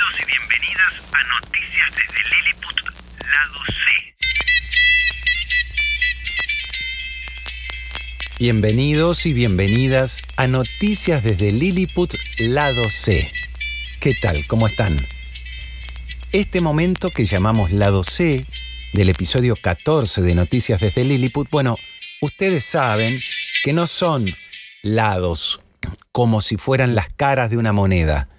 Bienvenidos y bienvenidas a Noticias desde Lilliput, lado C. Bienvenidos y bienvenidas a Noticias desde Lilliput, lado C. ¿Qué tal? ¿Cómo están? Este momento que llamamos lado C, del episodio 14 de Noticias desde Lilliput, bueno, ustedes saben que no son lados como si fueran las caras de una moneda.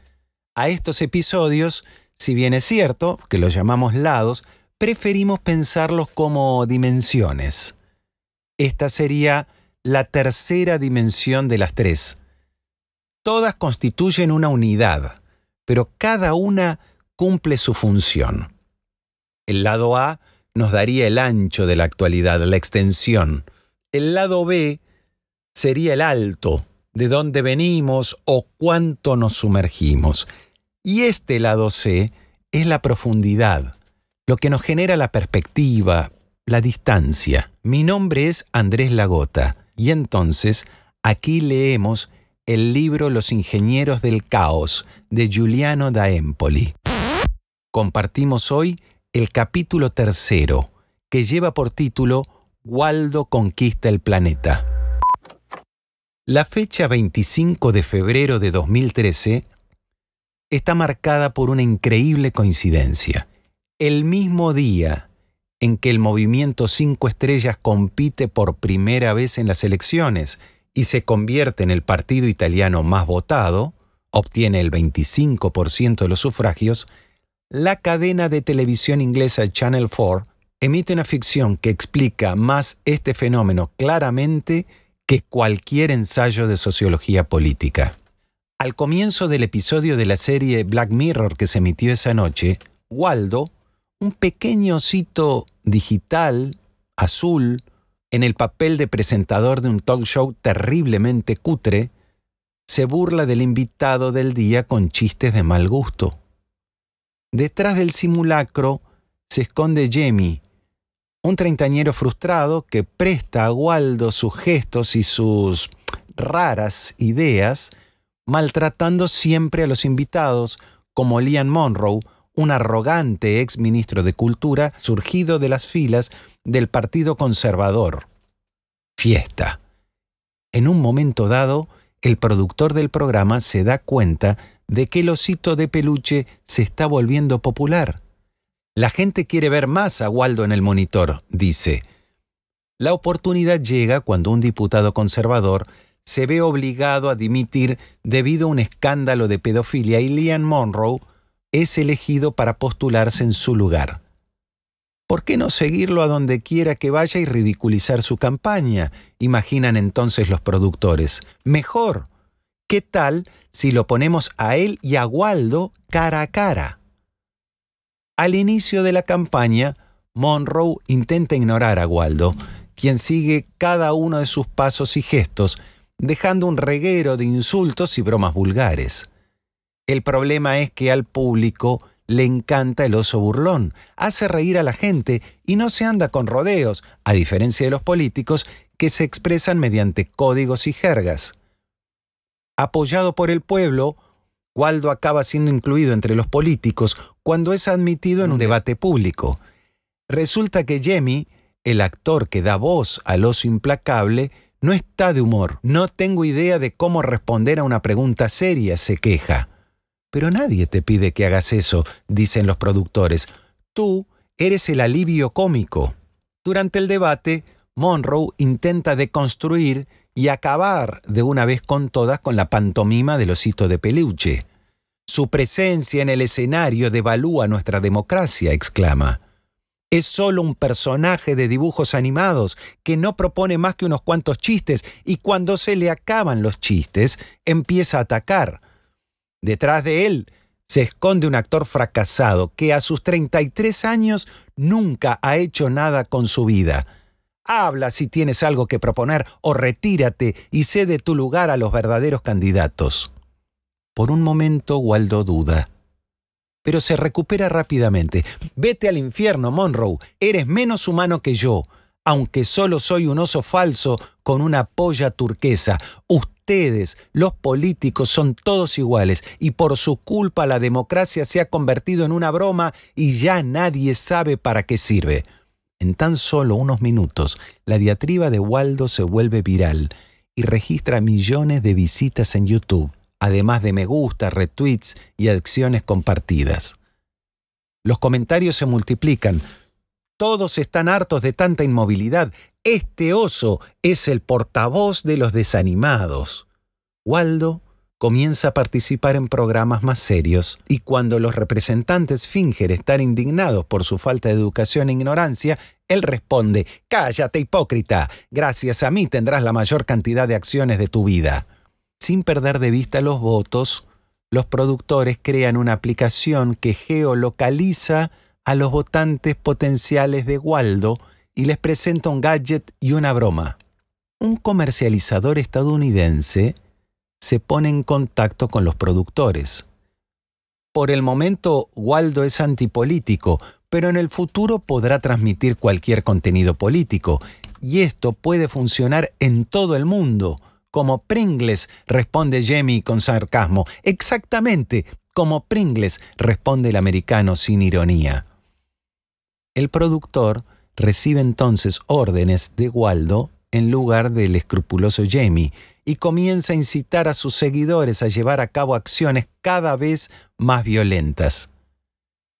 A estos episodios, si bien es cierto que los llamamos lados, preferimos pensarlos como dimensiones. Esta sería la tercera dimensión de las tres. Todas constituyen una unidad, pero cada una cumple su función. El lado A nos daría el ancho de la actualidad, la extensión. El lado B sería el alto, de dónde venimos o cuánto nos sumergimos. Y este lado C es la profundidad, lo que nos genera la perspectiva, la distancia. Mi nombre es Andrés Lagota y entonces aquí leemos el libro Los ingenieros del caos de Giuliano da Empoli. Compartimos hoy el capítulo 3, que lleva por título Waldo conquista el planeta. La fecha 25 de febrero de 2013 está marcada por una increíble coincidencia. El mismo día en que el movimiento 5 Estrellas compite por primera vez en las elecciones y se convierte en el partido italiano más votado, obtiene el 25% de los sufragios, la cadena de televisión inglesa Channel 4 emite una ficción que explica más este fenómeno claramente que cualquier ensayo de sociología política. Al comienzo del episodio de la serie Black Mirror que se emitió esa noche, Waldo, un pequeño osito digital, azul, en el papel de presentador de un talk show terriblemente cutre, se burla del invitado del día con chistes de mal gusto. Detrás del simulacro se esconde Jamie, un treintañero frustrado que presta a Waldo sus gestos y sus raras ideas, maltratando siempre a los invitados, como Liam Monroe, un arrogante ex ministro de Cultura surgido de las filas del Partido Conservador. Fiesta. En un momento dado, el productor del programa se da cuenta de que el osito de peluche se está volviendo popular. La gente quiere ver más a Waldo en el monitor, dice. La oportunidad llega cuando un diputado conservador se ve obligado a dimitir debido a un escándalo de pedofilia y Liam Monroe es elegido para postularse en su lugar. ¿Por qué no seguirlo a donde quiera que vaya y ridiculizar su campaña? Imaginan entonces los productores. Mejor, ¿qué tal si lo ponemos a él y a Waldo cara a cara? Al inicio de la campaña, Monroe intenta ignorar a Waldo, quien sigue cada uno de sus pasos y gestos, dejando un reguero de insultos y bromas vulgares. El problema es que al público le encanta el oso burlón, hace reír a la gente y no se anda con rodeos, a diferencia de los políticos que se expresan mediante códigos y jergas. Apoyado por el pueblo, Waldo acaba siendo incluido entre los políticos cuando es admitido en un debate público. Resulta que Jamie, el actor que da voz al oso implacable, no está de humor. No tengo idea de cómo responder a una pregunta seria, se queja. Pero nadie te pide que hagas eso, dicen los productores. Tú eres el alivio cómico. Durante el debate, Monroe intenta deconstruir y acabar de una vez con todas con la pantomima del osito de peluche. Su presencia en el escenario devalúa nuestra democracia, exclama. Es solo un personaje de dibujos animados que no propone más que unos cuantos chistes y cuando se le acaban los chistes, empieza a atacar. Detrás de él se esconde un actor fracasado que a sus 33 años nunca ha hecho nada con su vida. Habla si tienes algo que proponer o retírate y cede tu lugar a los verdaderos candidatos. Por un momento Waldo duda, pero se recupera rápidamente. Vete al infierno, Monroe. Eres menos humano que yo, aunque solo soy un oso falso con una polla turquesa. Usted ustedes, los políticos, son todos iguales y por su culpa la democracia se ha convertido en una broma y ya nadie sabe para qué sirve. En tan solo unos minutos, la diatriba de Waldo se vuelve viral y registra millones de visitas en YouTube, además de me gusta, retweets y acciones compartidas. Los comentarios se multiplican. Todos están hartos de tanta inmovilidad. Este oso es el portavoz de los desanimados. Waldo comienza a participar en programas más serios y cuando los representantes fingen estar indignados por su falta de educación e ignorancia, él responde: «Cállate, hipócrita. Gracias a mí tendrás la mayor cantidad de acciones de tu vida». Sin perder de vista los votos, los productores crean una aplicación que geolocaliza a los votantes potenciales de Waldo y les presenta un gadget y una broma. Un comercializador estadounidense se pone en contacto con los productores. Por el momento, Waldo es antipolítico, pero en el futuro podrá transmitir cualquier contenido político, y esto puede funcionar en todo el mundo. Como Pringles, responde Jamie con sarcasmo. Exactamente, como Pringles, responde el americano sin ironía. El productor recibe entonces órdenes de Waldo en lugar del escrupuloso Jamie y comienza a incitar a sus seguidores a llevar a cabo acciones cada vez más violentas.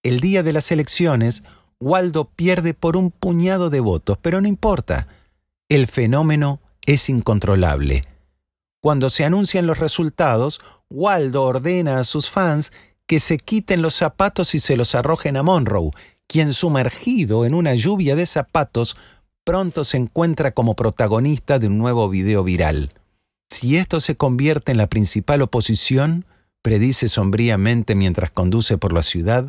El día de las elecciones, Waldo pierde por un puñado de votos, pero no importa. El fenómeno es incontrolable. Cuando se anuncian los resultados, Waldo ordena a sus fans que se quiten los zapatos y se los arrojen a Monroe, quien, sumergido en una lluvia de zapatos, pronto se encuentra como protagonista de un nuevo video viral. Si esto se convierte en la principal oposición, predice sombríamente mientras conduce por la ciudad,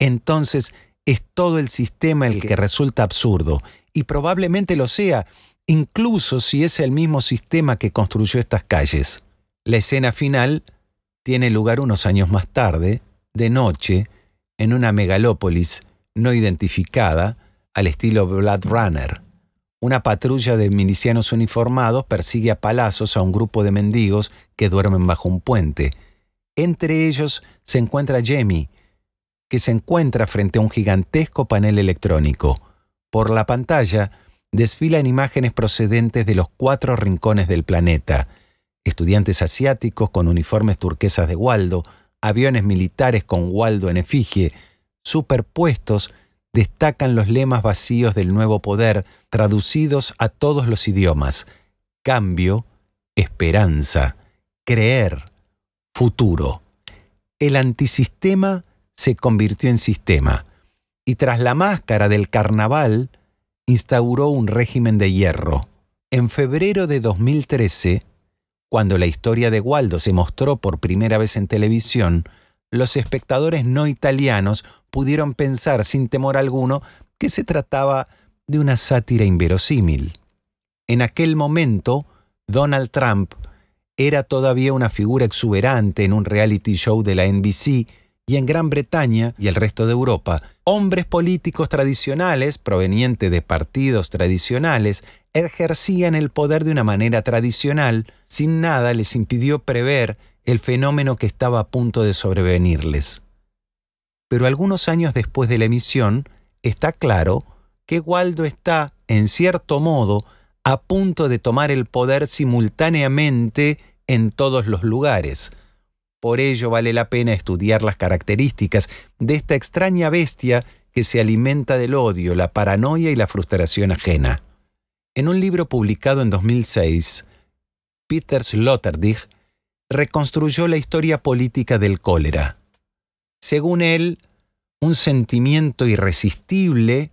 entonces es todo el sistema el que resulta absurdo, y probablemente lo sea, incluso si es el mismo sistema que construyó estas calles. La escena final tiene lugar unos años más tarde, de noche, en una megalópolis no identificada, al estilo Blade Runner. Una patrulla de milicianos uniformados persigue a palazos a un grupo de mendigos que duermen bajo un puente. Entre ellos se encuentra Jamie, que se encuentra frente a un gigantesco panel electrónico. Por la pantalla desfilan imágenes procedentes de los 4 rincones del planeta. Estudiantes asiáticos con uniformes turquesas de Waldo, aviones militares con Waldo en efigie. Superpuestos destacan los lemas vacíos del nuevo poder, traducidos a todos los idiomas: cambio, esperanza, creer, futuro. El antisistema se convirtió en sistema, y tras la máscara del carnaval, instauró un régimen de hierro. En febrero de 2013, cuando la historia de Waldo se mostró por primera vez en televisión, los espectadores no italianos pudieron pensar sin temor alguno que se trataba de una sátira inverosímil. En aquel momento, Donald Trump era todavía una figura exuberante en un reality show de la NBC, y en Gran Bretaña y el resto de Europa, hombres políticos tradicionales, provenientes de partidos tradicionales, ejercían el poder de una manera tradicional, sin nada les impidió prever el fenómeno que estaba a punto de sobrevenirles. Pero algunos años después de la emisión, está claro que Waldo está, en cierto modo, a punto de tomar el poder simultáneamente en todos los lugares. Por ello vale la pena estudiar las características de esta extraña bestia que se alimenta del odio, la paranoia y la frustración ajena. En un libro publicado en 2006, Peter Sloterdijk reconstruyó la historia política del cólera. Según él, un sentimiento irresistible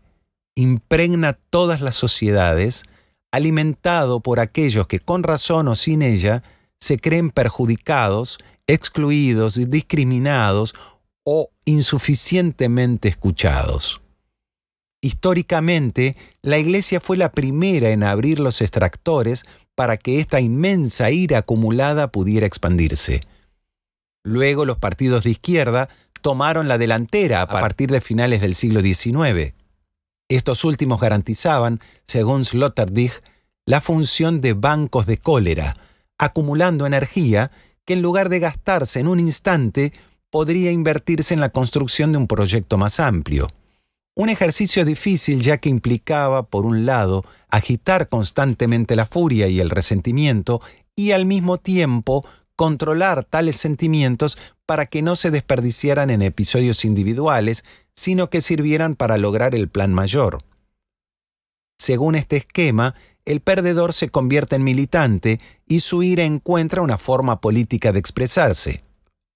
impregna todas las sociedades, alimentado por aquellos que con razón o sin ella se creen perjudicados, excluidos, discriminados o insuficientemente escuchados. Históricamente, la Iglesia fue la primera en abrir los extractores para que esta inmensa ira acumulada pudiera expandirse. Luego los partidos de izquierda tomaron la delantera a partir de finales del siglo XIX. Estos últimos garantizaban, según Sloterdijk, la función de bancos de cólera, acumulando energía que en lugar de gastarse en un instante, podría invertirse en la construcción de un proyecto más amplio. Un ejercicio difícil ya que implicaba, por un lado, agitar constantemente la furia y el resentimiento y al mismo tiempo controlar tales sentimientos para que no se desperdiciaran en episodios individuales, sino que sirvieran para lograr el plan mayor. Según este esquema, el perdedor se convierte en militante y su ira encuentra una forma política de expresarse.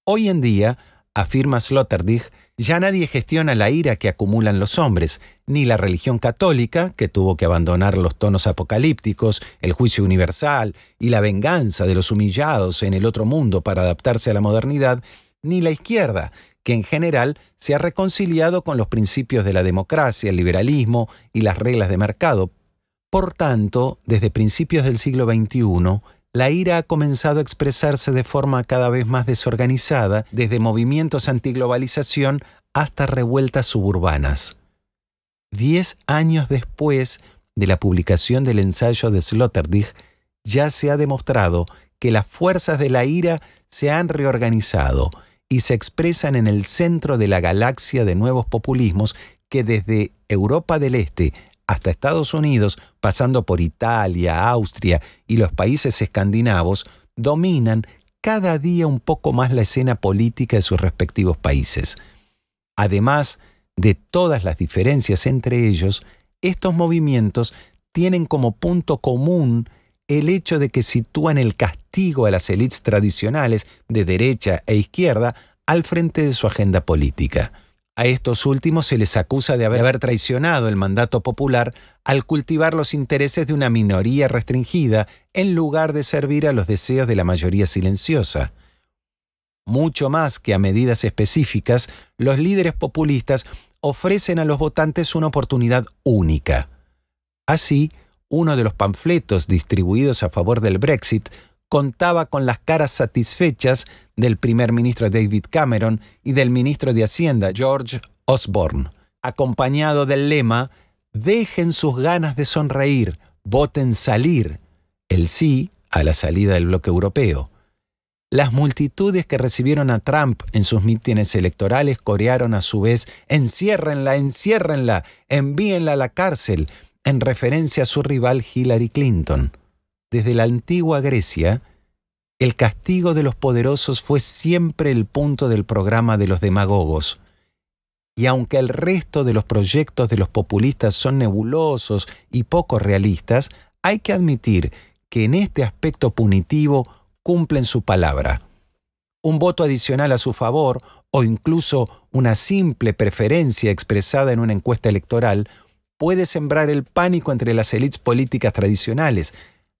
Hoy en día, afirma Sloterdijk, ya nadie gestiona la ira que acumulan los hombres, ni la religión católica, que tuvo que abandonar los tonos apocalípticos, el juicio universal y la venganza de los humillados en el otro mundo para adaptarse a la modernidad, ni la izquierda, que en general se ha reconciliado con los principios de la democracia, el liberalismo y las reglas de mercado. Por tanto, desde principios del siglo XXI, la ira ha comenzado a expresarse de forma cada vez más desorganizada, desde movimientos antiglobalización hasta revueltas suburbanas. 10 años después de la publicación del ensayo de Sloterdijk, ya se ha demostrado que las fuerzas de la ira se han reorganizado y se expresan en el centro de la galaxia de nuevos populismos que desde Europa del Este hasta Estados Unidos, pasando por Italia, Austria y los países escandinavos, dominan cada día un poco más la escena política de sus respectivos países. Además de todas las diferencias entre ellos, estos movimientos tienen como punto común el hecho de que sitúan el castigo a las élites tradicionales de derecha e izquierda al frente de su agenda política. A estos últimos se les acusa de haber traicionado el mandato popular al cultivar los intereses de una minoría restringida en lugar de servir a los deseos de la mayoría silenciosa. Mucho más que a medidas específicas, los líderes populistas ofrecen a los votantes una oportunidad única. Así, uno de los panfletos distribuidos a favor del Brexit contaba con las caras satisfechas del primer ministro David Cameron y del ministro de Hacienda George Osborne, acompañado del lema «Dejen sus ganas de sonreír, voten salir», el sí a la salida del bloque europeo. Las multitudes que recibieron a Trump en sus mítines electorales corearon a su vez «Enciérrenla, enciérrenla, envíenla a la cárcel», en referencia a su rival Hillary Clinton. Desde la antigua Grecia, el castigo de los poderosos fue siempre el punto del programa de los demagogos. Y aunque el resto de los proyectos de los populistas son nebulosos y poco realistas, hay que admitir que en este aspecto punitivo cumplen su palabra. Un voto adicional a su favor, o incluso una simple preferencia expresada en una encuesta electoral, puede sembrar el pánico entre las élites políticas tradicionales.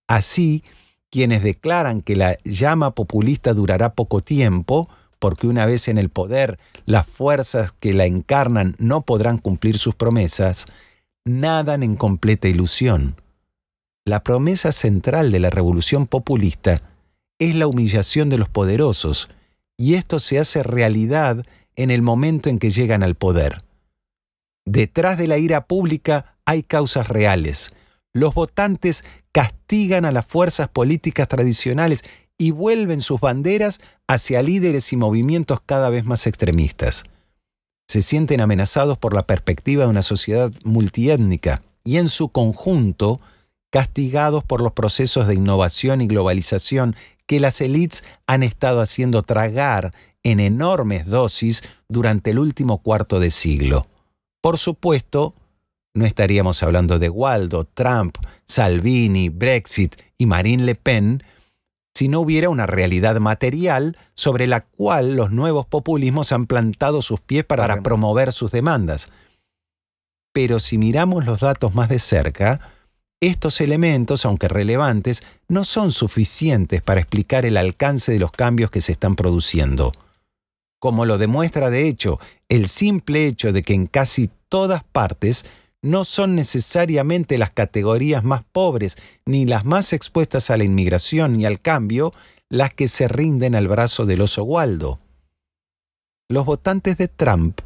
Así, quienes declaran que la llama populista durará poco tiempo, porque una vez en el poder, las fuerzas que la encarnan no podrán cumplir sus promesas, nadan en completa ilusión. La promesa central de la revolución populista es la humillación de los poderosos, y esto se hace realidad en el momento en que llegan al poder. Detrás de la ira pública hay causas reales. Los votantes castigan a las fuerzas políticas tradicionales y vuelven sus banderas hacia líderes y movimientos cada vez más extremistas. Se sienten amenazados por la perspectiva de una sociedad multiétnica y en su conjunto castigados por los procesos de innovación y globalización que las élites han estado haciendo tragar en enormes dosis durante el último cuarto de siglo. Por supuesto, no estaríamos hablando de Waldo, Trump, Salvini, Brexit y Marine Le Pen si no hubiera una realidad material sobre la cual los nuevos populismos han plantado sus pies para promover sus demandas. Pero si miramos los datos más de cerca, estos elementos, aunque relevantes, no son suficientes para explicar el alcance de los cambios que se están produciendo. Como lo demuestra, de hecho, el simple hecho de que en casi todas partes no son necesariamente las categorías más pobres ni las más expuestas a la inmigración y al cambio las que se rinden al brazo del oso Waldo. Los votantes de Trump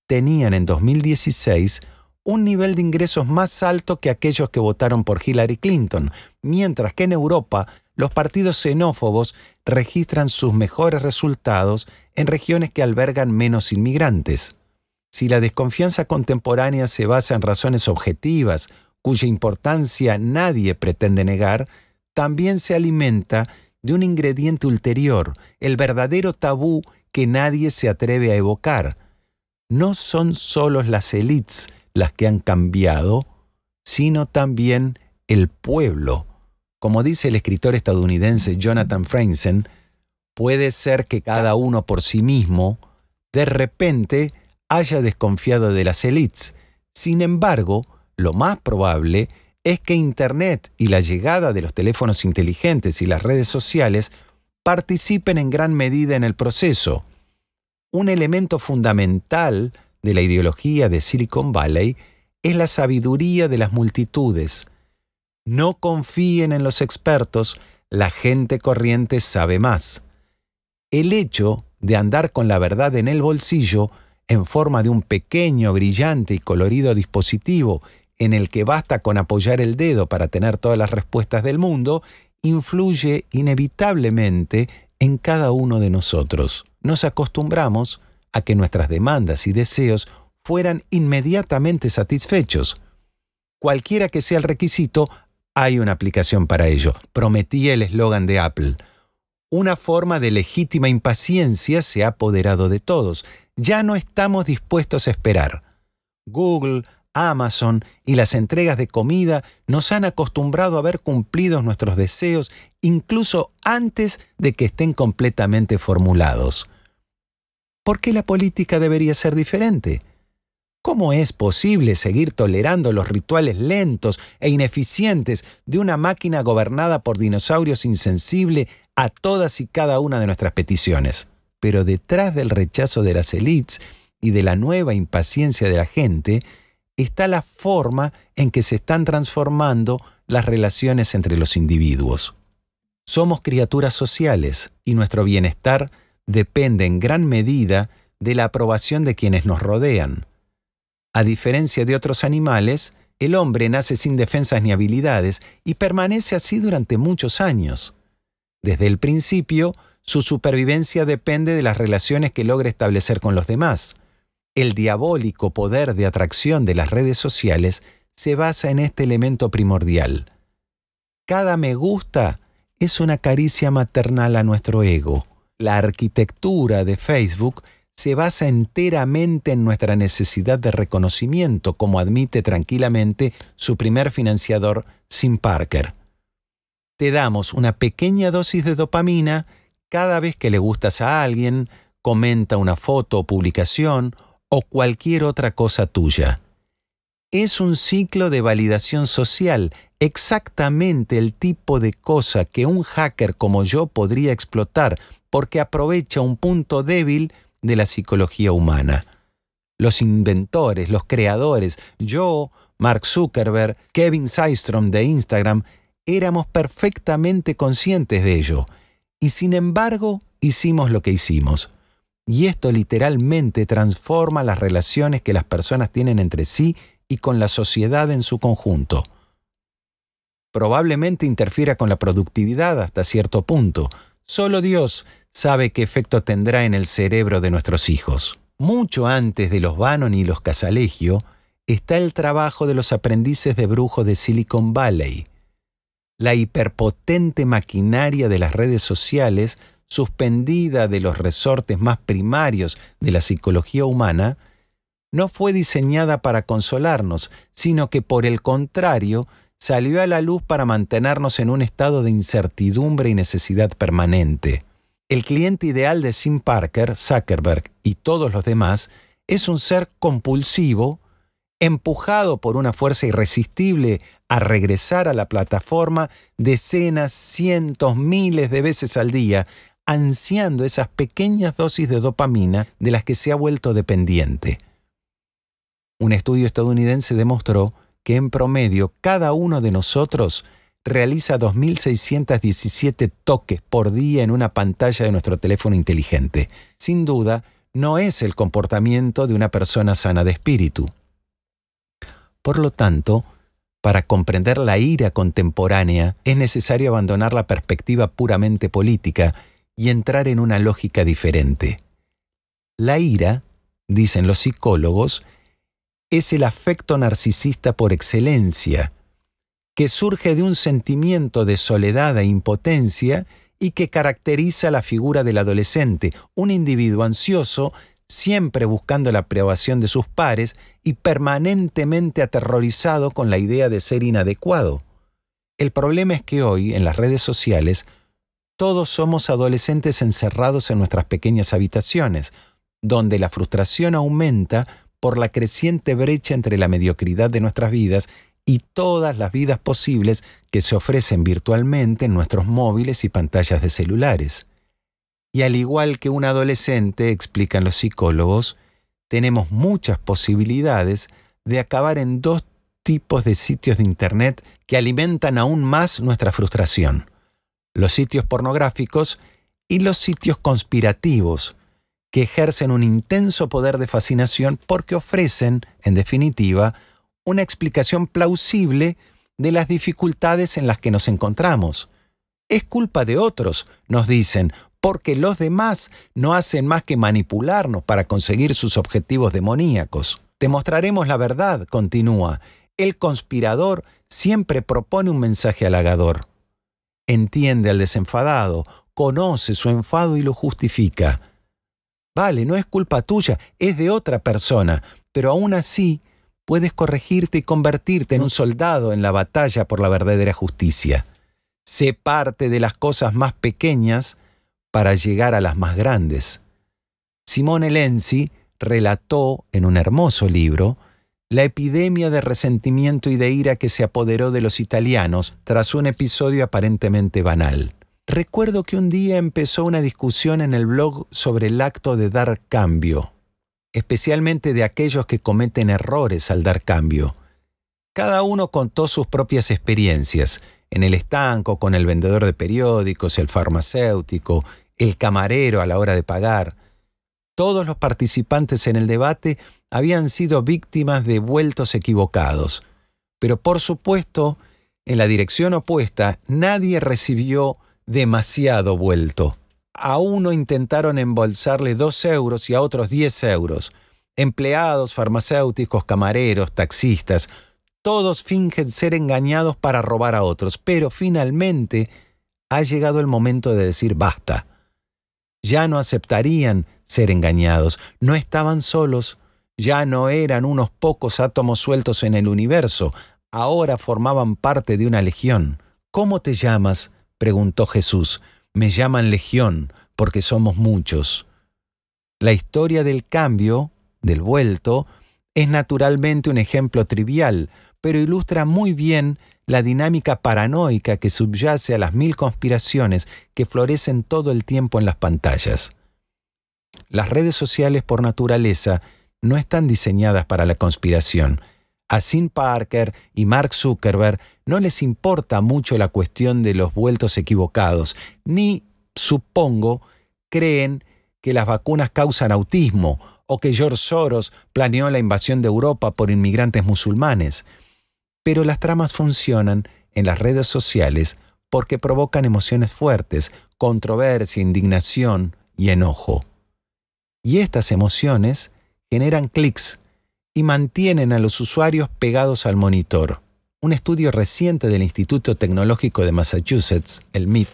tenían en 2016 un nivel de ingresos más alto que aquellos que votaron por Hillary Clinton, mientras que en Europa los partidos xenófobos registran sus mejores resultados en regiones que albergan menos inmigrantes. Si la desconfianza contemporánea se basa en razones objetivas, cuya importancia nadie pretende negar, también se alimenta de un ingrediente ulterior, el verdadero tabú que nadie se atreve a evocar. No son solo las élites las que han cambiado, sino también el pueblo. Como dice el escritor estadounidense Jonathan Franzen, puede ser que cada uno por sí mismo, de repente, haya desconfiado de las élites. Sin embargo, lo más probable es que Internet y la llegada de los teléfonos inteligentes y las redes sociales participen en gran medida en el proceso. Un elemento fundamental de la ideología de Silicon Valley es la sabiduría de las multitudes. No confíen en los expertos, la gente corriente sabe más. El hecho de andar con la verdad en el bolsillo, en forma de un pequeño, brillante y colorido dispositivo en el que basta con apoyar el dedo para tener todas las respuestas del mundo, influye inevitablemente en cada uno de nosotros. Nos acostumbramos a que nuestras demandas y deseos fueran inmediatamente satisfechos. Cualquiera que sea el requisito, hay una aplicación para ello. Prometía el eslogan de Apple. Una forma de legítima impaciencia se ha apoderado de todos. Ya no estamos dispuestos a esperar. Google, Amazon y las entregas de comida nos han acostumbrado a ver cumplidos nuestros deseos incluso antes de que estén completamente formulados. ¿Por qué la política debería ser diferente? ¿Cómo es posible seguir tolerando los rituales lentos e ineficientes de una máquina gobernada por dinosaurios insensibles a todas y cada una de nuestras peticiones? Pero detrás del rechazo de las élites y de la nueva impaciencia de la gente está la forma en que se están transformando las relaciones entre los individuos. Somos criaturas sociales y nuestro bienestar depende en gran medida de la aprobación de quienes nos rodean. A diferencia de otros animales, el hombre nace sin defensas ni habilidades y permanece así durante muchos años. Desde el principio, su supervivencia depende de las relaciones que logra establecer con los demás. El diabólico poder de atracción de las redes sociales se basa en este elemento primordial. Cada me gusta es una caricia maternal a nuestro ego. La arquitectura de Facebook se basa enteramente en nuestra necesidad de reconocimiento, como admite tranquilamente su primer financiador, Sim Parker. Te damos una pequeña dosis de dopamina cada vez que le gustas a alguien, comenta una foto o publicación o cualquier otra cosa tuya. Es un ciclo de validación social, exactamente el tipo de cosa que un hacker como yo podría explotar porque aprovecha un punto débil de la psicología humana. Los inventores, los creadores, yo, Mark Zuckerberg, Kevin Systrom de Instagram, éramos perfectamente conscientes de ello. Y sin embargo, hicimos lo que hicimos. Y esto literalmente transforma las relaciones que las personas tienen entre sí y con la sociedad en su conjunto. Probablemente interfiera con la productividad hasta cierto punto. Solo Dios sabe qué efecto tendrá en el cerebro de nuestros hijos. Mucho antes de los Bannon y los Casaleggio está el trabajo de los aprendices de brujos de Silicon Valley. La hiperpotente maquinaria de las redes sociales, suspendida de los resortes más primarios de la psicología humana, no fue diseñada para consolarnos, sino que por el contrario, salió a la luz para mantenernos en un estado de incertidumbre y necesidad permanente. El cliente ideal de Sim Parker, Zuckerberg y todos los demás es un ser compulsivo, empujado por una fuerza irresistible a regresar a la plataforma decenas, cientos, miles de veces al día, ansiando esas pequeñas dosis de dopamina de las que se ha vuelto dependiente. Un estudio estadounidense demostró que en promedio cada uno de nosotros realiza 2.617 toques por día en una pantalla de nuestro teléfono inteligente. Sin duda, no es el comportamiento de una persona sana de espíritu. Por lo tanto, Para comprender la ira contemporánea es necesario abandonar la perspectiva puramente política y entrar en una lógica diferente. La ira, dicen los psicólogos, es el afecto narcisista por excelencia, que surge de un sentimiento de soledad e impotencia y que caracteriza la figura del adolescente, un individuo ansioso, siempre buscando la aprobación de sus pares y permanentemente aterrorizado con la idea de ser inadecuado. El problema es que hoy, en las redes sociales, todos somos adolescentes encerrados en nuestras pequeñas habitaciones, donde la frustración aumenta por la creciente brecha entre la mediocridad de nuestras vidas y todas las vidas posibles que se ofrecen virtualmente en nuestros móviles y pantallas de celulares. Y al igual que un adolescente, explican los psicólogos, tenemos muchas posibilidades de acabar en dos tipos de sitios de Internet que alimentan aún más nuestra frustración: los sitios pornográficos y los sitios conspirativos, que ejercen un intenso poder de fascinación porque ofrecen, en definitiva, una explicación plausible de las dificultades en las que nos encontramos. Es culpa de otros, nos dicen, porque los demás no hacen más que manipularnos para conseguir sus objetivos demoníacos. Te mostraremos la verdad, continúa. El conspirador siempre propone un mensaje halagador. Entiende al desenfadado, conoce su enfado y lo justifica. Vale, no es culpa tuya, es de otra persona, pero aún así puedes corregirte y convertirte en un soldado en la batalla por la verdadera justicia. Sé parte de las cosas más pequeñas para llegar a las más grandes. Simone Lenzi relató en un hermoso libro la epidemia de resentimiento y de ira que se apoderó de los italianos tras un episodio aparentemente banal. Recuerdo que un día empezó una discusión en el blog sobre el acto de dar cambio, especialmente de aquellos que cometen errores al dar cambio. Cada uno contó sus propias experiencias, en el estanco, con el vendedor de periódicos, el farmacéutico, el camarero a la hora de pagar. Todos los participantes en el debate habían sido víctimas de vueltos equivocados, pero por supuesto, en la dirección opuesta, nadie recibió demasiado vuelto. A uno intentaron embolsarle 2 euros y a otros 10 euros. Empleados, farmacéuticos, camareros, taxistas, todos fingen ser engañados para robar a otros, pero finalmente ha llegado el momento de decir basta. Ya no aceptarían ser engañados, no estaban solos, ya no eran unos pocos átomos sueltos en el universo, ahora formaban parte de una legión. ¿Cómo te llamas?, preguntó Jesús. Me llaman Legión, porque somos muchos. La historia del cambio, del vuelto, es naturalmente un ejemplo trivial, pero ilustra muy bien la dinámica paranoica que subyace a las 1000 conspiraciones que florecen todo el tiempo en las pantallas. Las redes sociales por naturaleza no están diseñadas para la conspiración. A Sean Parker y Mark Zuckerberg no les importa mucho la cuestión de los vueltos equivocados, ni, supongo, creen que las vacunas causan autismo o que George Soros planeó la invasión de Europa por inmigrantes musulmanes. Pero las tramas funcionan en las redes sociales porque provocan emociones fuertes, controversia, indignación y enojo. Y estas emociones generan clics y mantienen a los usuarios pegados al monitor. Un estudio reciente del Instituto Tecnológico de Massachusetts, el MIT,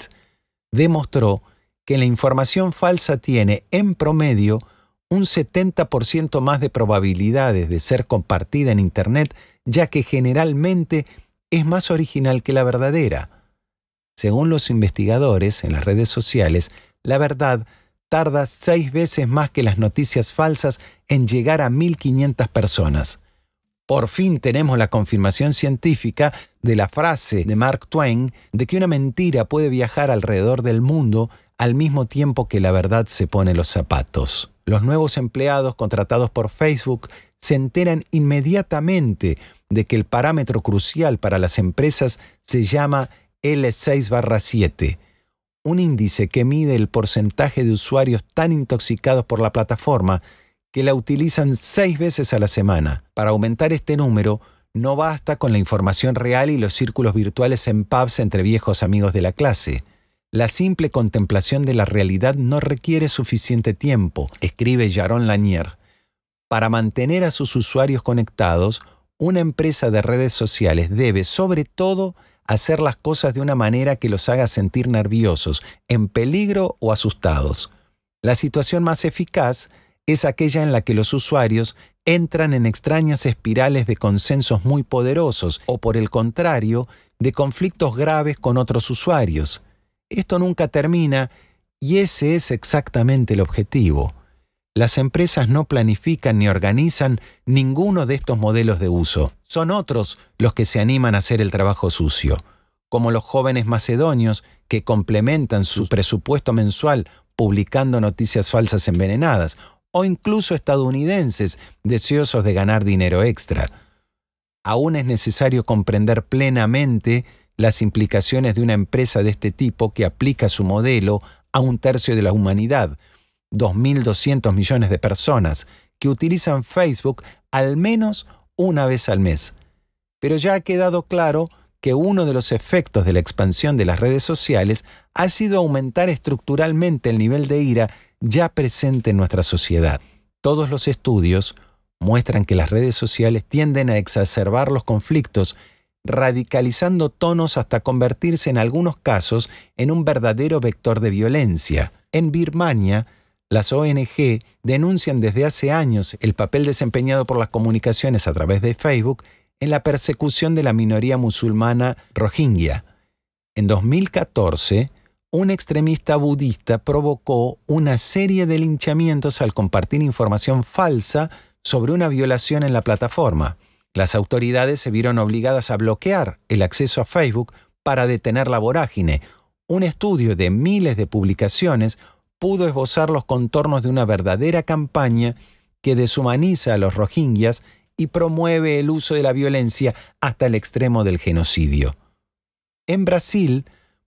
demostró que la información falsa tiene, en promedio, un 70% más de probabilidades de ser compartida en Internet, ya que generalmente es más original que la verdadera. Según los investigadores en las redes sociales, la verdad tarda 6 veces más que las noticias falsas en llegar a 1.500 personas. Por fin tenemos la confirmación científica de la frase de Mark Twain de que una mentira puede viajar alrededor del mundo al mismo tiempo que la verdad se pone los zapatos. Los nuevos empleados contratados por Facebook se enteran inmediatamente de que el parámetro crucial para las empresas se llama L6/7, un índice que mide el porcentaje de usuarios tan intoxicados por la plataforma que la utilizan 6 veces a la semana. Para aumentar este número, no basta con la información real y los círculos virtuales en pubs entre viejos amigos de la clase. La simple contemplación de la realidad no requiere suficiente tiempo, escribe Jaron Lanier. Para mantener a sus usuarios conectados, una empresa de redes sociales debe, sobre todo, hacer las cosas de una manera que los haga sentir nerviosos, en peligro o asustados. La situación más eficaz es aquella en la que los usuarios entran en extrañas espirales de consensos muy poderosos o, por el contrario, de conflictos graves con otros usuarios. Esto nunca termina y ese es exactamente el objetivo. Las empresas no planifican ni organizan ninguno de estos modelos de uso. Son otros los que se animan a hacer el trabajo sucio, como los jóvenes macedonios que complementan su presupuesto mensual publicando noticias falsas envenenadas, o incluso estadounidenses deseosos de ganar dinero extra. Aún es necesario comprender plenamente las implicaciones de una empresa de este tipo que aplica su modelo a un tercio de la humanidad, 2.200 millones de personas, que utilizan Facebook al menos una vez al mes. Pero ya ha quedado claro que uno de los efectos de la expansión de las redes sociales ha sido aumentar estructuralmente el nivel de ira ya presente en nuestra sociedad. Todos los estudios muestran que las redes sociales tienden a exacerbar los conflictos, radicalizando tonos hasta convertirse en algunos casos en un verdadero vector de violencia. En Birmania, las ONG denuncian desde hace años el papel desempeñado por las comunicaciones a través de Facebook en la persecución de la minoría musulmana rohingya. En 2014, un extremista budista provocó una serie de linchamientos al compartir información falsa sobre una violación en la plataforma. Las autoridades se vieron obligadas a bloquear el acceso a Facebook para detener la vorágine. Un estudio de miles de publicaciones pudo esbozar los contornos de una verdadera campaña que deshumaniza a los rohingyas y promueve el uso de la violencia hasta el extremo del genocidio. En Brasil,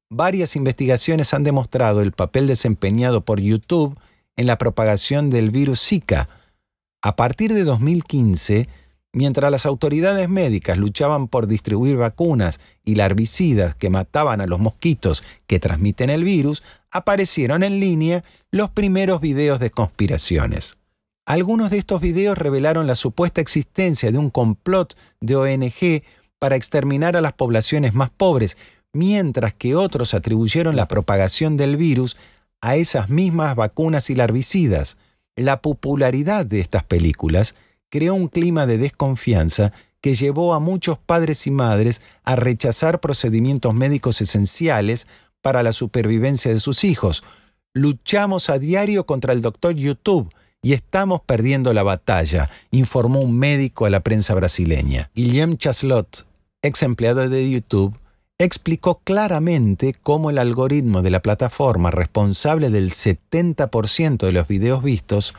varias investigaciones han demostrado el papel desempeñado por YouTube en la propagación del virus Zika. A partir de 2015, mientras las autoridades médicas luchaban por distribuir vacunas y larvicidas que mataban a los mosquitos que transmiten el virus, aparecieron en línea los primeros videos de conspiraciones. Algunos de estos videos revelaron la supuesta existencia de un complot de ONG para exterminar a las poblaciones más pobres, mientras que otros atribuyeron la propagación del virus a esas mismas vacunas y larvicidas. La popularidad de estas películas creó un clima de desconfianza que llevó a muchos padres y madres a rechazar procedimientos médicos esenciales para la supervivencia de sus hijos. Luchamos a diario contra el doctor YouTube y estamos perdiendo la batalla, informó un médico a la prensa brasileña. Guillaume Chaslot, ex empleado de YouTube, explicó claramente cómo el algoritmo de la plataforma responsable del 70% de los videos vistos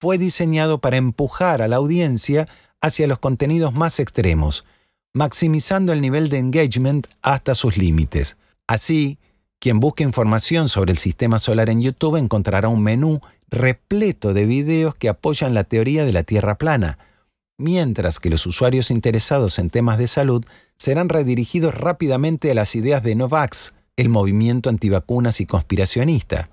fue diseñado para empujar a la audiencia hacia los contenidos más extremos, maximizando el nivel de engagement hasta sus límites. Así, quien busque información sobre el sistema solar en YouTube encontrará un menú repleto de videos que apoyan la teoría de la Tierra plana, mientras que los usuarios interesados en temas de salud serán redirigidos rápidamente a las ideas de Novax, el movimiento antivacunas y conspiracionista.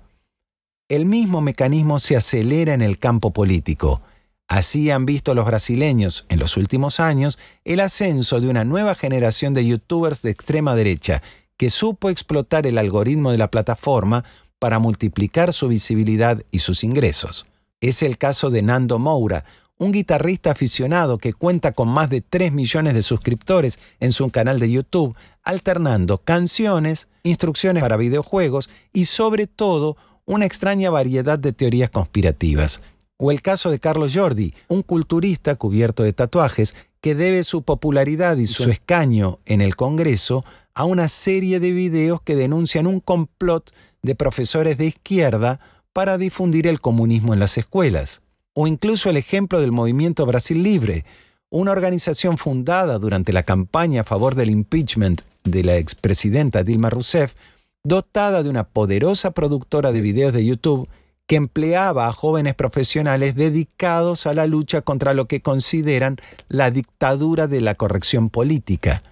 El mismo mecanismo se acelera en el campo político. Así han visto los brasileños en los últimos años el ascenso de una nueva generación de youtubers de extrema derecha que supo explotar el algoritmo de la plataforma para multiplicar su visibilidad y sus ingresos. Es el caso de Nando Moura, un guitarrista aficionado que cuenta con más de 3 millones de suscriptores en su canal de YouTube, alternando canciones, instrucciones para videojuegos y, sobre todo, una extraña variedad de teorías conspirativas. O el caso de Carlos Jordi, un culturista cubierto de tatuajes que debe su popularidad y su escaño en el Congreso a una serie de videos que denuncian un complot de profesores de izquierda para difundir el comunismo en las escuelas. O incluso el ejemplo del Movimiento Brasil Libre, una organización fundada durante la campaña a favor del impeachment de la expresidenta Dilma Rousseff, dotada de una poderosa productora de videos de YouTube que empleaba a jóvenes profesionales dedicados a la lucha contra lo que consideran la dictadura de la corrección política.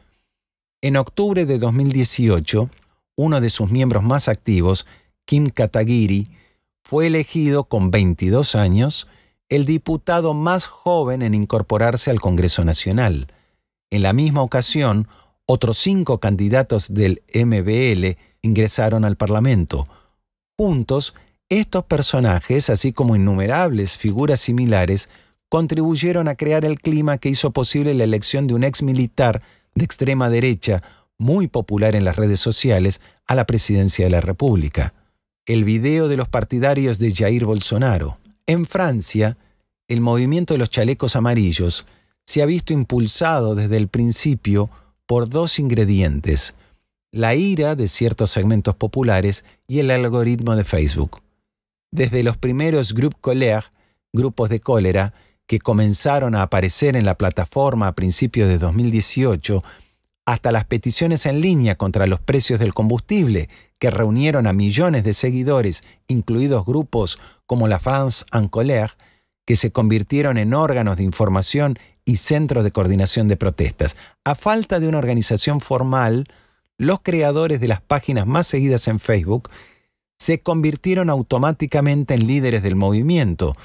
En octubre de 2018, uno de sus miembros más activos, Kim Kataguiri, fue elegido con 22 años el diputado más joven en incorporarse al Congreso Nacional. En la misma ocasión, otros 5 candidatos del MBL ingresaron al Parlamento. Juntos, estos personajes, así como innumerables figuras similares, contribuyeron a crear el clima que hizo posible la elección de un ex militar de extrema derecha, muy popular en las redes sociales, a la presidencia de la República. El video de los partidarios de Jair Bolsonaro. En Francia, el movimiento de los chalecos amarillos se ha visto impulsado desde el principio por 2 ingredientes: la ira de ciertos segmentos populares y el algoritmo de Facebook. Desde los primeros Groupe Colère, grupos de cólera, que comenzaron a aparecer en la plataforma a principios de 2018, hasta las peticiones en línea contra los precios del combustible, que reunieron a millones de seguidores, incluidos grupos como la France en Colère, que se convirtieron en órganos de información y centros de coordinación de protestas. A falta de una organización formal, los creadores de las páginas más seguidas en Facebook se convirtieron automáticamente en líderes del movimiento,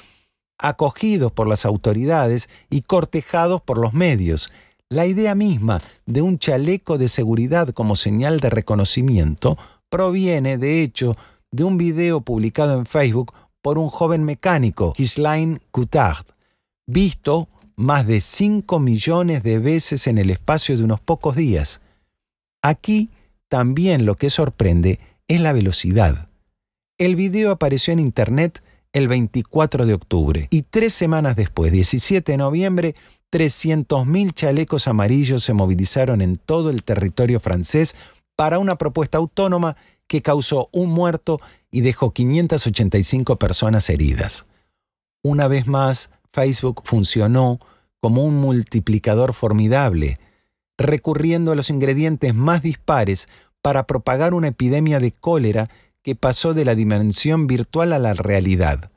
acogidos por las autoridades y cortejados por los medios. La idea misma de un chaleco de seguridad como señal de reconocimiento proviene, de hecho, de un video publicado en Facebook por un joven mecánico, Ghislain Coutard, visto más de 5 millones de veces en el espacio de unos pocos días. Aquí también lo que sorprende es la velocidad. El video apareció en Internet el 24 de octubre y 3 semanas después, 17 de noviembre, 300.000 chalecos amarillos se movilizaron en todo el territorio francés para una propuesta autónoma que causó un muerto y dejó 585 personas heridas. Una vez más, Facebook funcionó como un multiplicador formidable, recurriendo a los ingredientes más dispares para propagar una epidemia de cólera que pasó de la dimensión virtual a la realidad.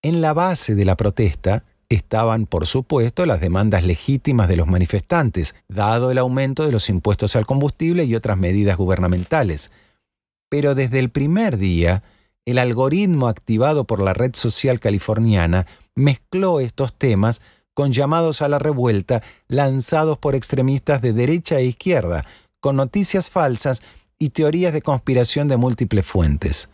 En la base de la protesta estaban, por supuesto, las demandas legítimas de los manifestantes, dado el aumento de los impuestos al combustible y otras medidas gubernamentales. Pero desde el primer día, el algoritmo activado por la red social californiana mezcló estos temas con llamados a la revuelta lanzados por extremistas de derecha e izquierda, con noticias falsas y teorías de conspiración de múltiples fuentes.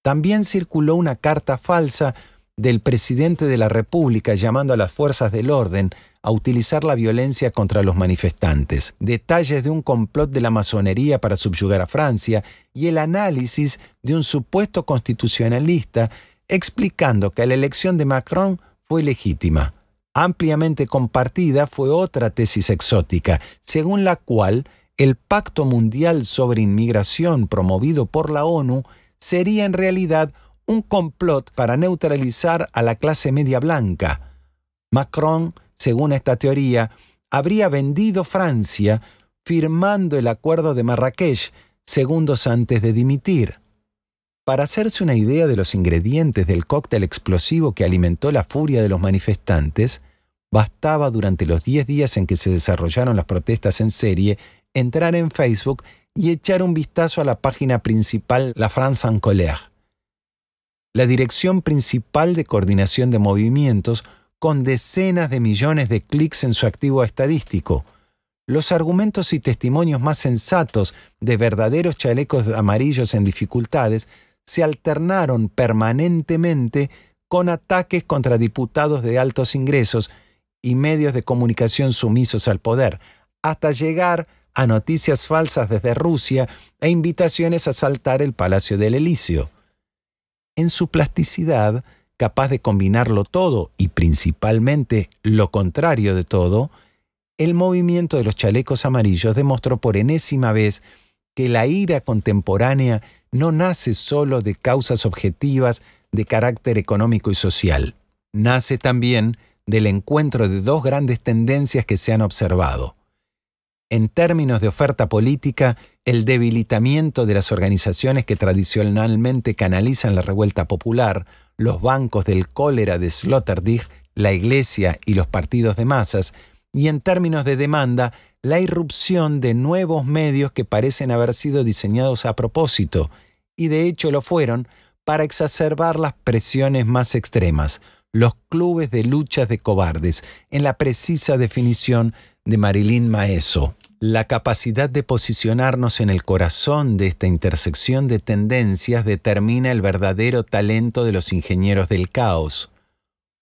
También circuló una carta falsa del presidente de la República llamando a las fuerzas del orden a utilizar la violencia contra los manifestantes, detalles de un complot de la masonería para subyugar a Francia y el análisis de un supuesto constitucionalista explicando que la elección de Macron fue legítima. Ampliamente compartida fue otra tesis exótica, según la cual el Pacto Mundial sobre Inmigración promovido por la ONU sería en realidad un complot para neutralizar a la clase media blanca. Macron, según esta teoría, habría vendido Francia firmando el Acuerdo de Marrakech segundos antes de dimitir. Para hacerse una idea de los ingredientes del cóctel explosivo que alimentó la furia de los manifestantes, bastaba durante los 10 días en que se desarrollaron las protestas en serie entrar en Facebook y echar un vistazo a la página principal La France en Colère, la dirección principal de coordinación de movimientos con decenas de millones de clics en su activo estadístico. Los argumentos y testimonios más sensatos de verdaderos chalecos amarillos en dificultades se alternaron permanentemente con ataques contra diputados de altos ingresos y medios de comunicación sumisos al poder, hasta llegar a noticias falsas desde Rusia e invitaciones a asaltar el Palacio del Elíseo. En su plasticidad, capaz de combinarlo todo y principalmente lo contrario de todo, el movimiento de los chalecos amarillos demostró por enésima vez que la ira contemporánea no nace solo de causas objetivas de carácter económico y social. Nace también del encuentro de 2 grandes tendencias que se han observado. En términos de oferta política, el debilitamiento de las organizaciones que tradicionalmente canalizan la revuelta popular, los bancos del cólera de Sloterdijk, la Iglesia y los partidos de masas, y en términos de demanda, la irrupción de nuevos medios que parecen haber sido diseñados a propósito, y de hecho lo fueron, para exacerbar las presiones más extremas, los clubes de luchas de cobardes, en la precisa definición de Marilyn Maeso. La capacidad de posicionarnos en el corazón de esta intersección de tendencias determina el verdadero talento de los ingenieros del caos.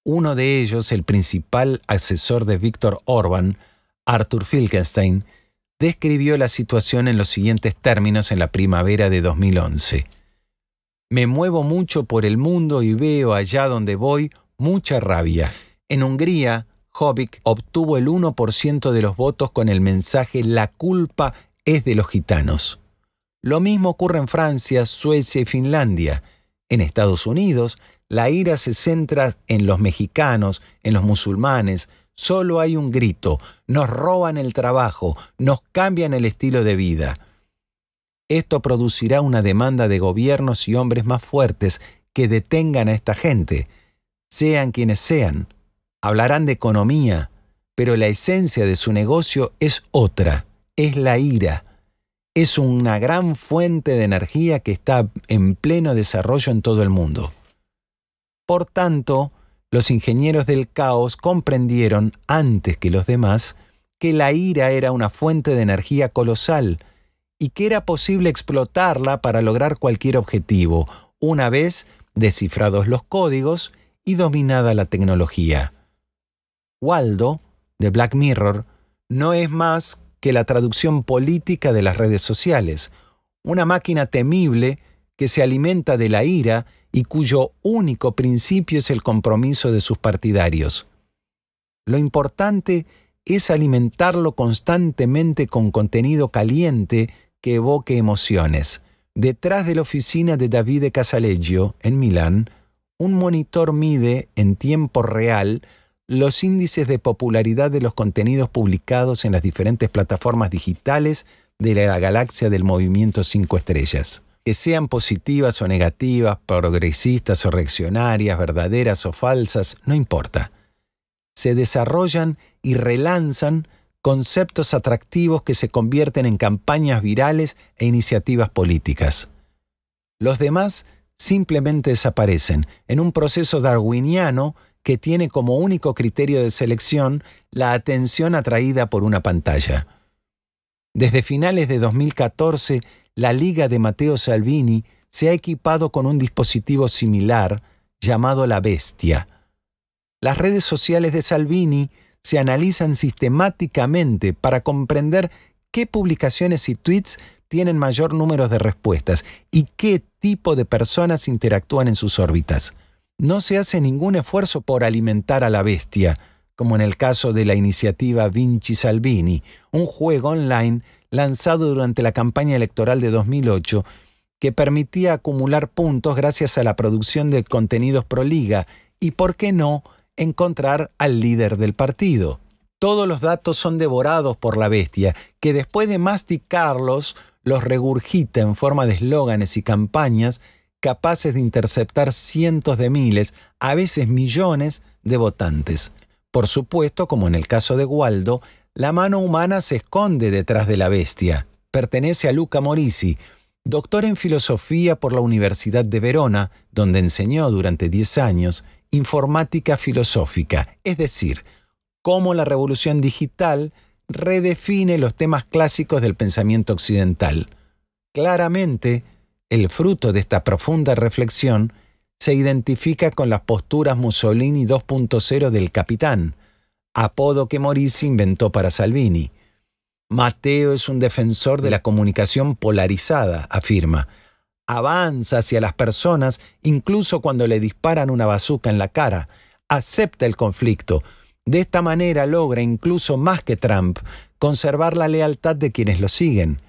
Uno de ellos, el principal asesor de Viktor Orbán, Arthur Finkelstein, describió la situación en los siguientes términos en la primavera de 2011. Me muevo mucho por el mundo y veo allá donde voy mucha rabia. En Hungría, Jobbik obtuvo el 1% de los votos con el mensaje «La culpa es de los gitanos». Lo mismo ocurre en Francia, Suecia y Finlandia. En Estados Unidos, la ira se centra en los mexicanos, en los musulmanes. Solo hay un grito: nos roban el trabajo, nos cambian el estilo de vida. Esto producirá una demanda de gobiernos y hombres más fuertes que detengan a esta gente, sean quienes sean. Hablarán de economía, pero la esencia de su negocio es otra, es la ira. Es una gran fuente de energía que está en pleno desarrollo en todo el mundo. Por tanto, los ingenieros del caos comprendieron, antes que los demás, que la ira era una fuente de energía colosal y que era posible explotarla para lograr cualquier objetivo, una vez descifrados los códigos y dominada la tecnología. Waldo, de Black Mirror, no es más que la traducción política de las redes sociales, una máquina temible que se alimenta de la ira y cuyo único principio es el compromiso de sus partidarios. Lo importante es alimentarlo constantemente con contenido caliente que evoque emociones. Detrás de la oficina de Davide Casaleggio, en Milán, un monitor mide en tiempo real los índices de popularidad de los contenidos publicados en las diferentes plataformas digitales de la galaxia del movimiento 5 estrellas. Que sean positivas o negativas, progresistas o reaccionarias, verdaderas o falsas, no importa. Se desarrollan y relanzan conceptos atractivos que se convierten en campañas virales e iniciativas políticas. Los demás simplemente desaparecen en un proceso darwiniano que tiene como único criterio de selección la atención atraída por una pantalla. Desde finales de 2014, la Liga de Matteo Salvini se ha equipado con un dispositivo similar llamado La Bestia. Las redes sociales de Salvini se analizan sistemáticamente para comprender qué publicaciones y tweets tienen mayor número de respuestas y qué tipo de personas interactúan en sus órbitas. No se hace ningún esfuerzo por alimentar a la bestia, como en el caso de la iniciativa Vinci Salvini, un juego online lanzado durante la campaña electoral de 2008 que permitía acumular puntos gracias a la producción de contenidos pro liga y, ¿por qué no?, encontrar al líder del partido. Todos los datos son devorados por la bestia, que después de masticarlos, los regurgita en forma de eslóganes y campañas capaces de interceptar cientos de miles, a veces millones, de votantes. Por supuesto, como en el caso de Waldo, la mano humana se esconde detrás de la bestia. Pertenece a Luca Morisi, doctor en filosofía por la Universidad de Verona, donde enseñó durante 10 años informática filosófica, es decir, cómo la revolución digital redefine los temas clásicos del pensamiento occidental. Claramente, el fruto de esta profunda reflexión se identifica con las posturas Mussolini 2.0 del capitán, apodo que Morisi inventó para Salvini. Matteo es un defensor de la comunicación polarizada, afirma. Avanza hacia las personas incluso cuando le disparan una bazuca en la cara. Acepta el conflicto. De esta manera logra, incluso más que Trump, conservar la lealtad de quienes lo siguen.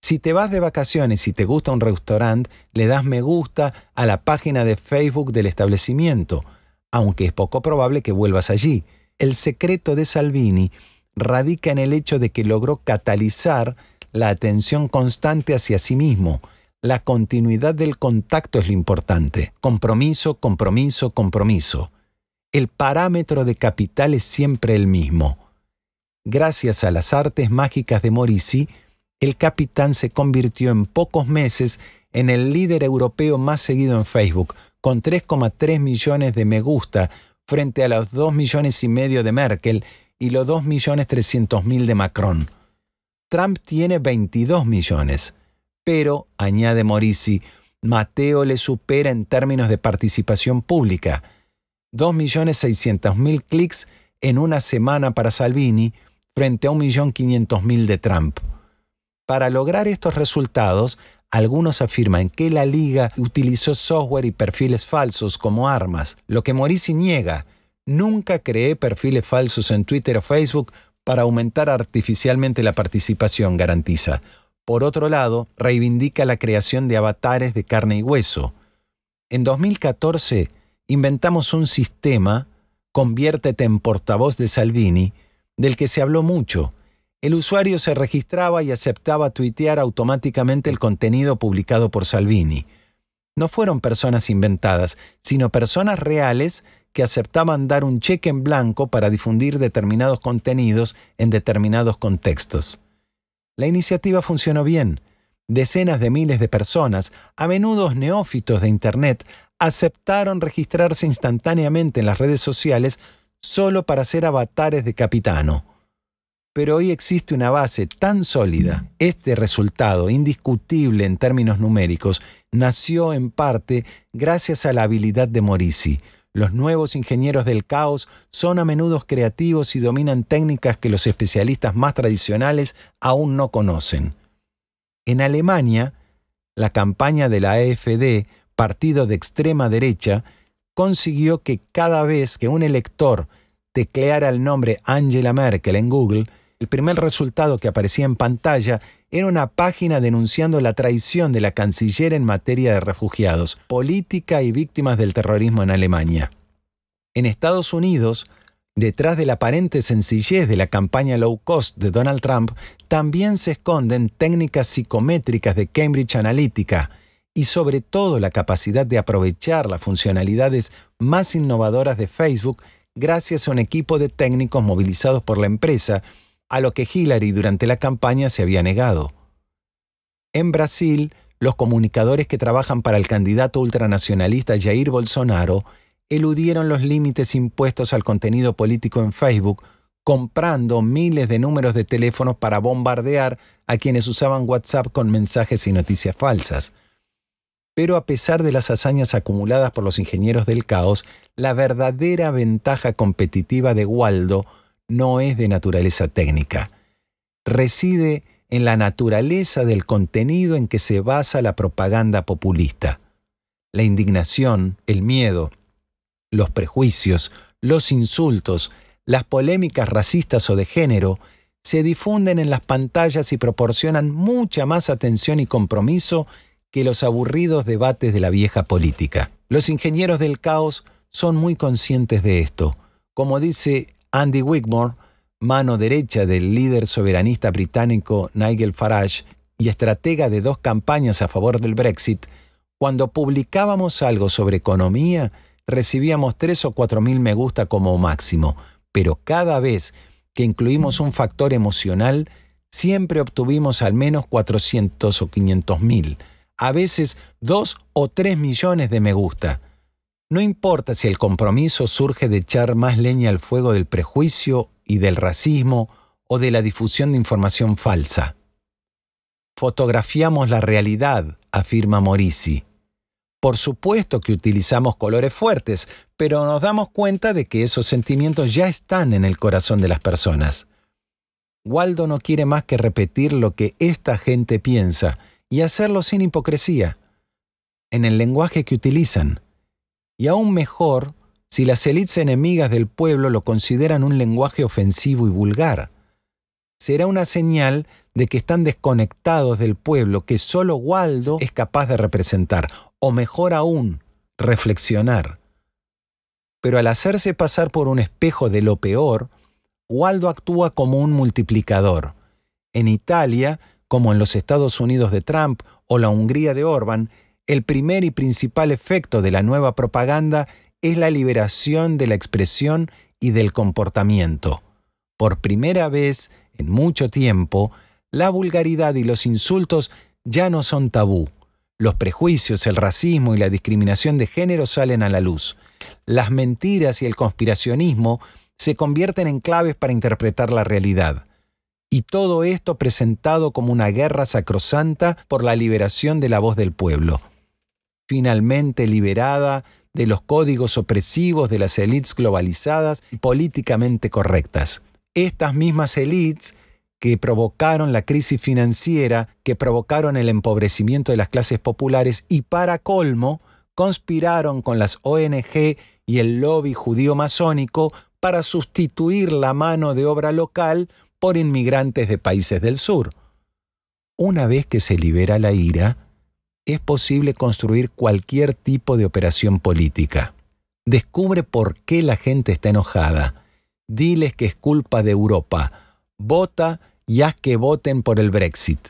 Si te vas de vacaciones y te gusta un restaurante, le das me gusta a la página de Facebook del establecimiento, aunque es poco probable que vuelvas allí. El secreto de Salvini radica en el hecho de que logró catalizar la atención constante hacia sí mismo. La continuidad del contacto es lo importante. Compromiso, compromiso, compromiso. El parámetro de capital es siempre el mismo. Gracias a las artes mágicas de Morisi, el capitán se convirtió en pocos meses en el líder europeo más seguido en Facebook, con 3,3 millones de me gusta frente a los 2,5 millones de Merkel y los 2,300,000 de Macron. Trump tiene 22 millones, pero, añade Morisi, Matteo le supera en términos de participación pública. 2,600,000 clics en una semana para Salvini frente a 1,500,000 de Trump. Para lograr estos resultados, algunos afirman que la Liga utilizó software y perfiles falsos como armas, lo que Morisi niega. Nunca creé perfiles falsos en Twitter o Facebook para aumentar artificialmente la participación, garantiza. Por otro lado, reivindica la creación de avatares de carne y hueso. En 2014, inventamos un sistema, Conviértete en portavoz de Salvini, del que se habló mucho. El usuario se registraba y aceptaba tuitear automáticamente el contenido publicado por Salvini. No fueron personas inventadas, sino personas reales que aceptaban dar un cheque en blanco para difundir determinados contenidos en determinados contextos. La iniciativa funcionó bien. Decenas de miles de personas, a menudo neófitos de Internet, aceptaron registrarse instantáneamente en las redes sociales solo para ser avatares de Capitano. Pero hoy existe una base tan sólida. Este resultado, indiscutible en términos numéricos, nació en parte gracias a la habilidad de Morisi. Los nuevos ingenieros del caos son a menudo creativos y dominan técnicas que los especialistas más tradicionales aún no conocen. En Alemania, la campaña de la AfD, partido de extrema derecha, consiguió que cada vez que un elector tecleara el nombre Angela Merkel en Google, el primer resultado que aparecía en pantalla era una página denunciando la traición de la canciller en materia de refugiados, política y víctimas del terrorismo en Alemania. En Estados Unidos, detrás de la aparente sencillez de la campaña low cost de Donald Trump, también se esconden técnicas psicométricas de Cambridge Analytica y sobre todo la capacidad de aprovechar las funcionalidades más innovadoras de Facebook gracias a un equipo de técnicos movilizados por la empresa, a lo que Hillary durante la campaña se había negado. En Brasil, los comunicadores que trabajan para el candidato ultranacionalista Jair Bolsonaro eludieron los límites impuestos al contenido político en Facebook, comprando miles de números de teléfonos para bombardear a quienes usaban WhatsApp con mensajes y noticias falsas. Pero a pesar de las hazañas acumuladas por los ingenieros del caos, la verdadera ventaja competitiva de Waldo no es de naturaleza técnica. Reside en la naturaleza del contenido en que se basa la propaganda populista. La indignación, el miedo, los prejuicios, los insultos, las polémicas racistas o de género se difunden en las pantallas y proporcionan mucha más atención y compromiso que los aburridos debates de la vieja política. Los ingenieros del caos son muy conscientes de esto. Como dice Andy Wigmore, mano derecha del líder soberanista británico Nigel Farage y estratega de 2 campañas a favor del Brexit, cuando publicábamos algo sobre economía, recibíamos 3 o 4 mil me gusta como máximo, pero cada vez que incluimos un factor emocional, siempre obtuvimos al menos 400 o 500 mil, a veces 2 o 3 millones de me gusta. No importa si el compromiso surge de echar más leña al fuego del prejuicio y del racismo o de la difusión de información falsa. Fotografiamos la realidad, afirma Morisi. Por supuesto que utilizamos colores fuertes, pero nos damos cuenta de que esos sentimientos ya están en el corazón de las personas. Waldo no quiere más que repetir lo que esta gente piensa y hacerlo sin hipocresía, en el lenguaje que utilizan. Y aún mejor, si las élites enemigas del pueblo lo consideran un lenguaje ofensivo y vulgar. Será una señal de que están desconectados del pueblo que solo Waldo es capaz de representar, o mejor aún, reflexionar. Pero al hacerse pasar por un espejo de lo peor, Waldo actúa como un multiplicador. En Italia, como en los Estados Unidos de Trump o la Hungría de Orbán, el primer y principal efecto de la nueva propaganda es la liberación de la expresión y del comportamiento. Por primera vez en mucho tiempo, la vulgaridad y los insultos ya no son tabú. Los prejuicios, el racismo y la discriminación de género salen a la luz. Las mentiras y el conspiracionismo se convierten en claves para interpretar la realidad. Y todo esto presentado como una guerra sacrosanta por la liberación de la voz del pueblo. Finalmente liberada de los códigos opresivos de las élites globalizadas y políticamente correctas. Estas mismas élites que provocaron la crisis financiera, que provocaron el empobrecimiento de las clases populares y, para colmo, conspiraron con las ONG y el lobby judío masónico para sustituir la mano de obra local por inmigrantes de países del sur. Una vez que se libera la ira, es posible construir cualquier tipo de operación política. Descubre por qué la gente está enojada. Diles que es culpa de Europa. Vota y haz que voten por el Brexit.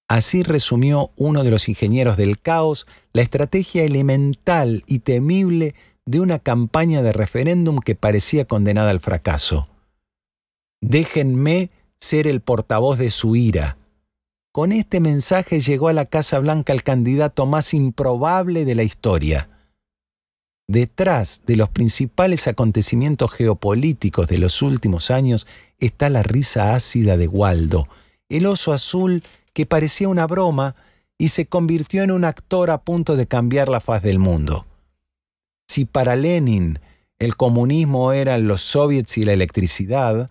Así resumió uno de los ingenieros del caos la estrategia elemental y temible de una campaña de referéndum que parecía condenada al fracaso. Déjenme ser el portavoz de su ira. Con este mensaje llegó a la Casa Blanca el candidato más improbable de la historia. Detrás de los principales acontecimientos geopolíticos de los últimos años está la risa ácida de Waldo, el oso azul que parecía una broma y se convirtió en un actor a punto de cambiar la faz del mundo. Si para Lenin el comunismo eran los soviets y la electricidad,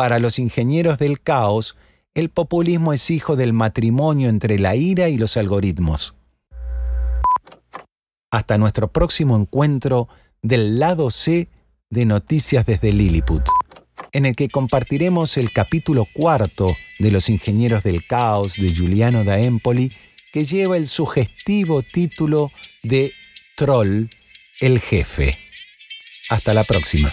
para los ingenieros del caos, el populismo es hijo del matrimonio entre la ira y los algoritmos. Hasta nuestro próximo encuentro del lado C de Noticias desde Lilliput, en el que compartiremos el capítulo 4 de Los Ingenieros del Caos de Giuliano da Empoli, que lleva el sugestivo título de Troll, el jefe. Hasta la próxima.